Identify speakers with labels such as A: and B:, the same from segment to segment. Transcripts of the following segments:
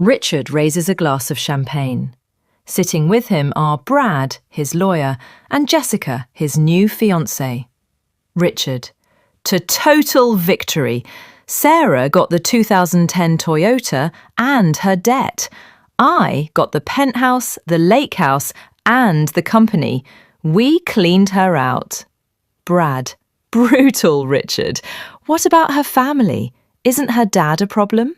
A: Richard raises a glass of champagne. Sitting with him are Brad, his lawyer, and Jessica, his new fiancée. Richard: to total victory. Sarah got the 2010 Toyota and her debt. I got the penthouse, the lake house, and the company. We cleaned her out. Brad: brutal, Richard. What about her family? Isn't her dad a problem?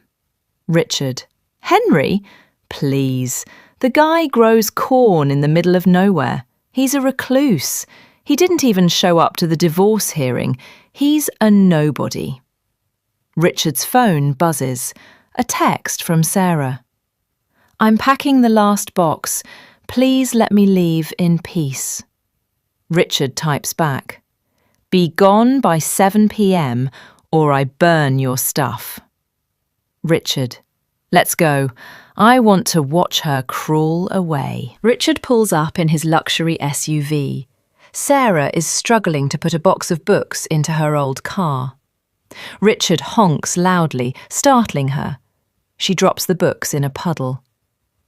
A: Richard: Henry? Please. The guy grows corn in the middle of nowhere. He's a recluse. He didn't even show up to the divorce hearing. He's a nobody. Richard's phone buzzes. A text from Sarah. I'm packing the last box. Please let me leave in peace. Richard types back. Be gone by 7 p.m. or I burn your stuff. Richard: let's go. I want to watch her crawl away. Richard pulls up in his luxury SUV. Sarah is struggling to put a box of books into her old car. Richard honks loudly, startling her. She drops the books in a puddle.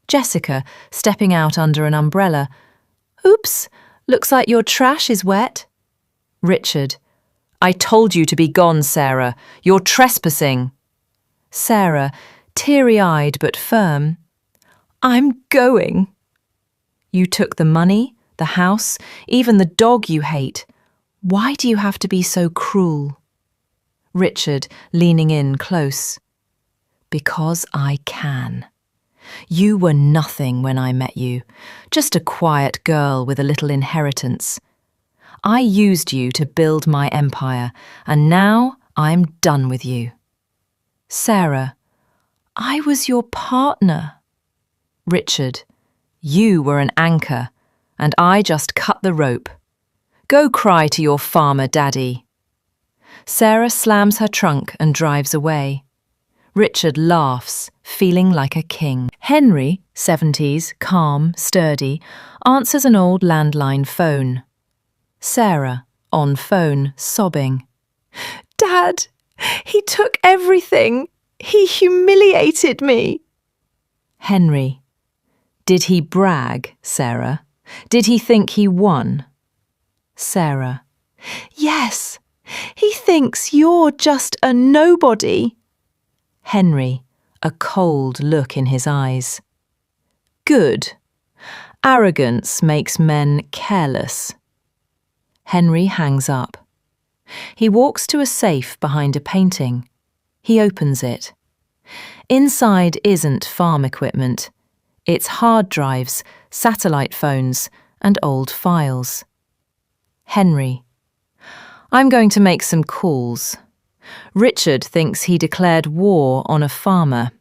A: Jessica, stepping out under an umbrella. Oops, looks like your trash is wet. Richard: I told you to be gone, Sarah. You're trespassing. Sarah, teary-eyed but firm. I'm going. You took the money, the house, even the dog you hate. Why do you have to be so cruel? Richard, leaning in close. Because I can. You were nothing when I met you, just a quiet girl with a little inheritance. I used you to build my empire, and now I'm done with you. Sarah: I was your partner. Richard: you were an anchor, and I just cut the rope. Go cry to your farmer daddy. Sarah slams her trunk and drives away. Richard laughs, feeling like a king. Henry, 70s, calm, sturdy, answers an old landline phone. Sarah, on phone, sobbing. Dad, he took everything. He humiliated me. Henry: did he brag, Sarah? Did he think he won? Sarah: yes, he thinks you're just a nobody. Henry, a cold look in his eyes. Good. Arrogance makes men careless. Henry hangs up. He walks to a safe behind a painting. He opens it. Inside isn't farm equipment. It's hard drives, satellite phones, and old files. Henry: I'm going to make some calls. Richard thinks he declared war on a farmer.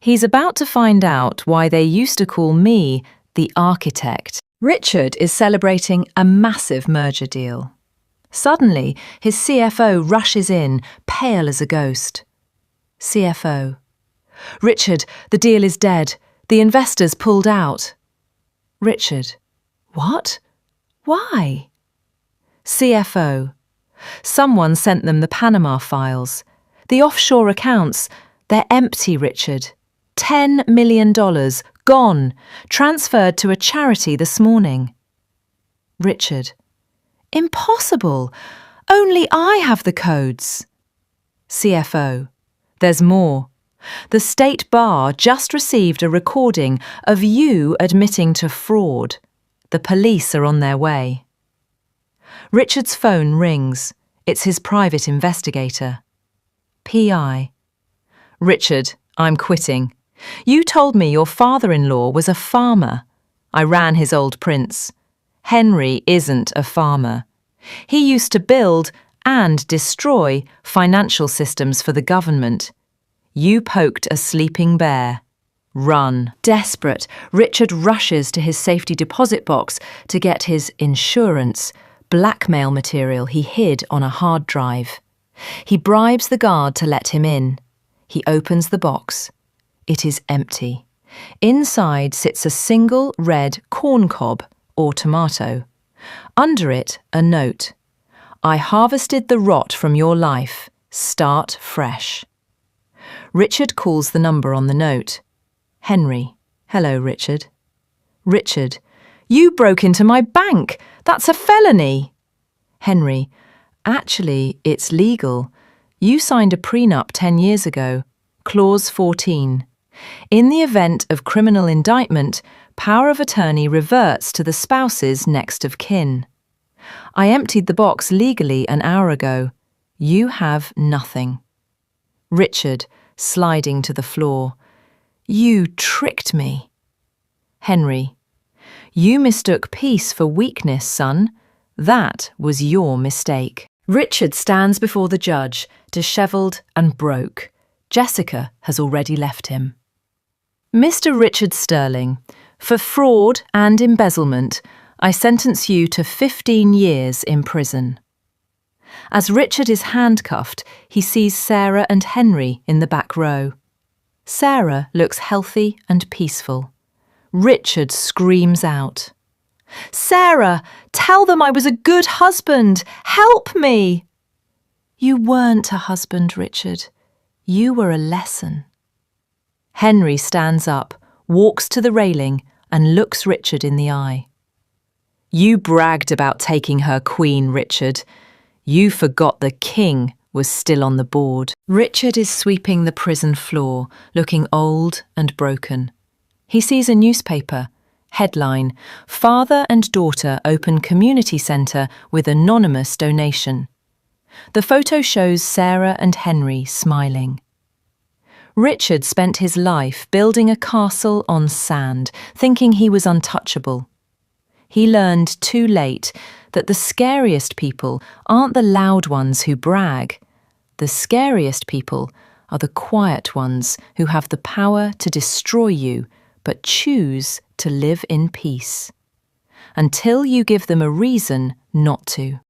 A: He's about to find out why they used to call me the architect. Richard is celebrating a massive merger deal. Suddenly, his CFO rushes in, pale as a ghost. CFO: Richard, the deal is dead. The investors pulled out. Richard: what? Why? CFO: someone sent them the Panama files. The offshore accounts, they're empty, Richard. $10 million, gone, transferred to a charity this morning. Richard: impossible. Only I have the codes. CFO: there's more. The State Bar just received a recording of you admitting to fraud. The police are on their way. Richard's phone rings. It's his private investigator. PI: Richard, I'm quitting. You told me your father-in-law was a farmer. I ran his old prints. Henry isn't a farmer. He used to build and destroy financial systems for the government. You poked a sleeping bear. Run. Desperate, Richard rushes to his safety deposit box to get his insurance, blackmail material he hid on a hard drive. He bribes the guard to let him in. He opens the box. It is empty. Inside sits a single red corn cob or tomato. Under it, a note. I harvested the rot from your life. Start fresh. Richard calls the number on the note. Henry. Hello, Richard. Richard. You broke into my bank. That's a felony. Henry. Actually, it's legal. You signed a prenup 10 years ago. Clause 14. In the event of criminal indictment, power of attorney reverts to the spouse's next of kin. I emptied the box legally an hour ago. You have nothing. Richard, sliding to the floor. You tricked me. Henry. You mistook peace for weakness, son. That was your mistake. Richard stands before the judge, dishevelled and broke. Jessica has already left him. Mr. Richard Sterling, for fraud and embezzlement, I sentence you to 15 years in prison. As Richard is handcuffed, he sees Sarah and Henry in the back row. Sarah looks healthy and peaceful. Richard screams out, "Sarah, tell them I was a good husband! Help me!" You weren't a husband, Richard. You were a lesson. Henry stands up, walks to the railing, and looks Richard in the eye. You bragged about taking her queen, Richard. You forgot the king was still on the board. Richard is sweeping the prison floor, looking old and broken. He sees a newspaper. Headline, Father and daughter open community centre with anonymous donation. The photo shows Sarah and Henry smiling. Richard spent his life building a castle on sand, thinking he was untouchable. He learned too late that the scariest people aren't the loud ones who brag. The scariest people are the quiet ones who have the power to destroy you, but choose to live in peace. Until you give them a reason not to.